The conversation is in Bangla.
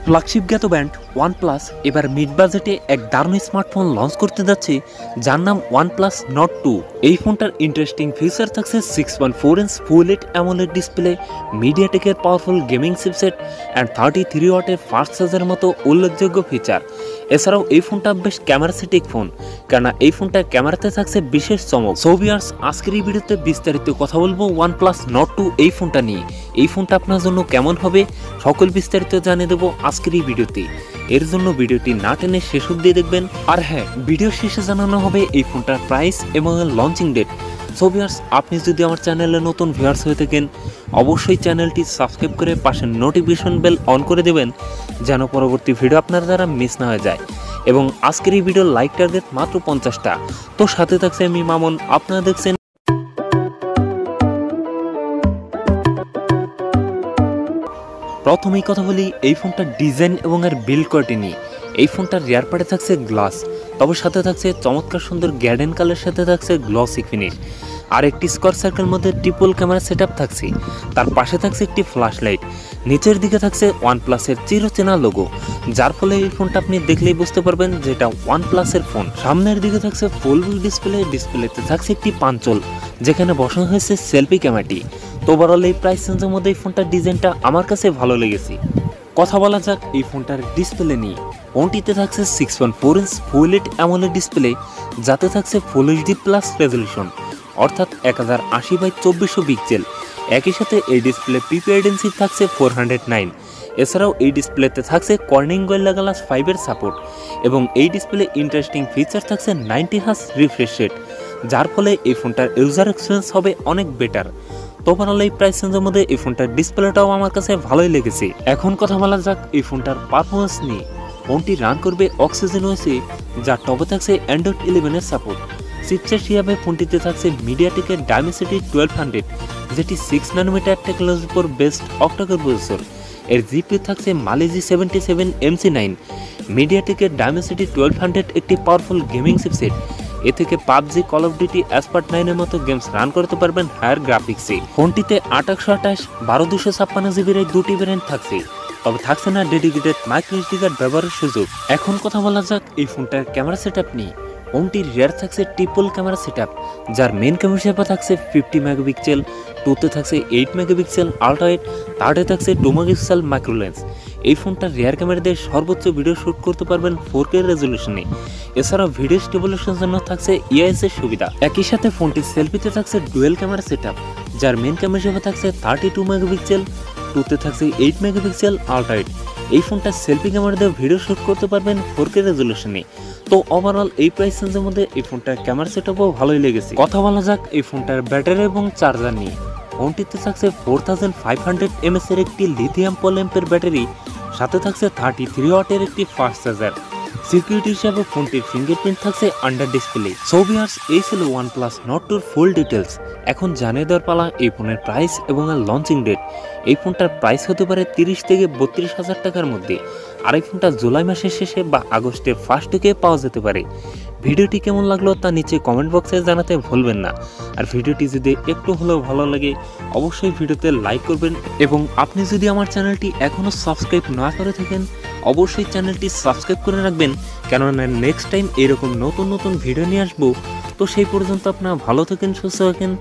ফ্ল্যাগশিপ জ্ঞাত ব্র্যান্ড ওয়ানপ্লাস এবার মিড বাজেটে এক দারুণ স্মার্টফোন লঞ্চ করতে যাচ্ছে যার নাম ওয়ানপ্লাস নট 2। এই ফোনটার ইন্টারেস্টিং ফিচার থাকছে 6.4 inch full HD AMOLED display, মিডিয়াটেকের পাওয়ারফুল গেমিং চিপসেট অ্যান্ড 33 ওয়াটের ফাস্ট চার্জের মতো উল্লেখযোগ্য ফিচার। এছাড়াও এই ফোনটা বেশ ক্যামেরা সেটিক ফোন, কেননা এই ফোনটার ক্যামেরাতে থাকছে বিশেষ চমক। সো ভিউয়ার্স, আজকের এই ভিডিওতে বিস্তারিত কথা বলবো ওয়ানপ্লাস নট 2 এই ফোনটা নিয়ে। এই ফোনটা আপনার জন্য কেমন হবে সকল বিস্তারিত জানিয়ে দেবো আজকের এই ভিডিওতে। এর জন্য ভিডিওটি না টেনে শেষ অবধি দেখবেন। আর হ্যাঁ, ভিডিও শেষে জানানো হবে এই ফোনটার প্রাইস এবং লঞ্চিং ডেট। সো ভিউয়ার্স, আপনি যদি আমার চ্যানেলে নতুন ভিউয়ার্স হয়ে থাকেন অবশ্যই চ্যানেলটি সাবস্ক্রাইব করে পাশের নোটিফিকেশন বেল অন করে দেবেন যেন পরবর্তী ভিডিও আপনার দ্বারা মিস না হয়ে যায়। এবং আজকের এই ভিডিওর লাইক টার্গেট মাত্র 50টা। তো সাথে থাকছে আমি মামুন, আপনারা দেখছেন। প্রথমেই কথা বলি এই ফোনটার ডিজাইন এবং এর বিল্ড কোয়ালিটি নিয়ে। এই ফোনটার রিয়ার পার্টে থাকছে গ্লাস, তবে সাথে থাকছে চমৎকার সুন্দর গোল্ডেন কালারের সাথে থাকছে গ্লসি ফিনিশ। আর একটি স্কোয়ার সার্কেল মধ্যে ট্রিপল ক্যামেরা সেটআপ থাকছে। তার পাশে থাকছে একটি ফ্ল্যাশ লাইট। নিচের দিকে থাকছে ওয়ানপ্লাসের চিরচেনা লোগো, যার ফলে এই ফোনটা আপনি দেখলেই বুঝতে পারবেন যে এটা ওয়ানপ্লাসের ফোন। সামনের দিকে থাকছে ফুল ডিসপ্লেতে থাকছে একটি পাঞ্চল, যেখানে বসানো হয়েছে সেলফি ক্যামেরাটি। তো ওভারঅল এই প্রাইস রেঞ্জের মধ্যে এই ফোনটার ডিজাইনটা আমার কাছে ভালো লেগেছে। কথা বলা যাক এই ফোনটার ডিসপ্লে নিয়ে। ফোনটিতে থাকছে 6.4 inch full HD AMOLED display, যাতে থাকছে ফুল এইচডি প্লাস রেজলিউশন, অর্থাৎ 1080x2400 পিক্সেল। একই সাথে এই ডিসপ্লে পিপিআই ডেনসিটি থাকছে 409। এছাড়াও এই ডিসপ্লেতে থাকছে কর্নিং গোরিল্লা গ্লাস 5 এর সাপোর্ট, এবং এই ডিসপ্লে ইন্টারেস্টিং ফিচার থাকছে 90 হার্জ রিফ্রেশ রেট, যার ফলে এই ফোনটার ইউজার এক্সপিরিয়েন্স হবে অনেক বেটার। তো ওভারঅল এই প্রাইস রেঞ্জের মধ্যে এই ফোনটার ডিসপ্লেটাও আমার কাছে ভালোই লেগেছে। এখন কথা বলা যাক এই ফোনটার পারফরমেন্স নিয়ে। ফোনটি রান করবে অক্সিজেন ওএসে, যার টপে থাকছে অ্যান্ড্রয়েড 11 এর সাপোর্ট। চিপসেট হিসাবে ফোনটিতে থাকছে মিডিয়াটেকের ডাইমেনসিটি 1200, যেটি 6 ন্যানোমিটার টেকনোলজির উপর বেস্ট অক্টাকোর প্রসেসর। এর জিপিইউ থাকছে মালিজি 77 MC9। মিডিয়াটেকের ডাইমেনসিটি 1200 একটি পাওয়ারফুল গেমিং চিপসেট। এ থেকে PUBG, Call of Duty, Asphalt 9 এর মতো গেমস রান করতে পারবেন হায়ার গ্রাফিক্সে। ফোনটিতে 8/128 12/256 জিবির এই দুটি ভ্যারিয়েন্ট থাকছে, তবে থাকছে না ডেডিকেটেড মাইক্রো এসডি কার্ড ব্যবহারের সুযোগ। এখন কথা বলা যাক এই ফোনটার ক্যামেরা সেটআপ নিয়ে। ফোনটির রিয়ার থাকছে ট্রিপল ক্যামেরা সেটআপ, যার মেন ক্যামেরা হিসেবে থাকছে 50 মেগাপিক্সেল, টুতে থাকছে 8 মেগাপিক্সেল আল্ট্রা ওয়াইড, থার্ডে থাকছে 2 মেগাপিক্সেল মাইক্রো লেন্স। এই ফোনটার রিয়ার ক্যামেরা দিয়ে সর্বোচ্চ ভিডিও শ্যুট করতে পারবেন 4K রেজলিউশনে। এছাড়াও ভিডিও স্টেবিলাইজেশনের জন্য থাকছে EIS এর সুবিধা। একই সাথে ফোনটির সেলফিতে থাকছে ডুয়েল ক্যামেরা সেটআপ, যার মেন ক্যামেরা হিসেবে থাকছে 32 মেগাপিক্সেল, টুতে থাকছে 8 মেগাপিক্সেল আল্ট্রা ওয়াইড। এই ফোনটা সেলফি ক্যামেরা দিয়ে ভিডিও শ্যুট করতে পারবেন 4K রেজলিউশনে। তো ওভারঅল এই প্রাইস রেঞ্জের মধ্যে এই ফোনটার ক্যামেরা সেটআপও ভালোই লেগেছে। কথা বলা যাক এই ফোনটার ব্যাটারি এবং চার্জার নিয়ে। ফোনটিতে থাকছে 4500 mAh এর একটি লিথিয়াম পলিএম্পের ব্যাটারি, সাথে থাকছে 33 ওয়াটের একটি ফাস্ট চার্জার। সিকিউরিটি হিসাবে ফোনটির ফিঙ্গারপ্রিন্ট থাকছে আন্ডার ডিসপ্লে। সো ভিউয়ার্স, এই ছিল ওয়ানপ্লাস নট 2 ফুল ডিটেলস। এখন জানিয়ে দেওয়ার পালা এই ফোনের প্রাইস এবং লঞ্চিং ডেট। এই ফোনটার প্রাইস হতে পারে 30 থেকে 32 হাজার টাকার মধ্যে, আর এই ফোনটা জুলাই মাসের শেষে বা আগস্টের ফার্স্ট উইকে পাওয়া যেতে পারে। ভিডিওটি কেমন লাগলো তা নিচে কমেন্ট বক্সে জানাতে ভুলবেন না। আর ভিডিওটি যদি একটু হলেও ভালো লাগে অবশ্যই ভিডিওতে লাইক করবেন, এবং আপনি যদি আমার চ্যানেলটি এখনও সাবস্ক্রাইব না করে থাকেন অবশ্যই চ্যানেলটি সাবস্ক্রাইব করে রাখবেন, কেননা নেক্সট টাইম এরকম নতুন নতুন ভিডিও নিয়ে আসবো। তো সেই পর্যন্ত আপনারা ভালো থাকেন, সুস্থ থাকেন।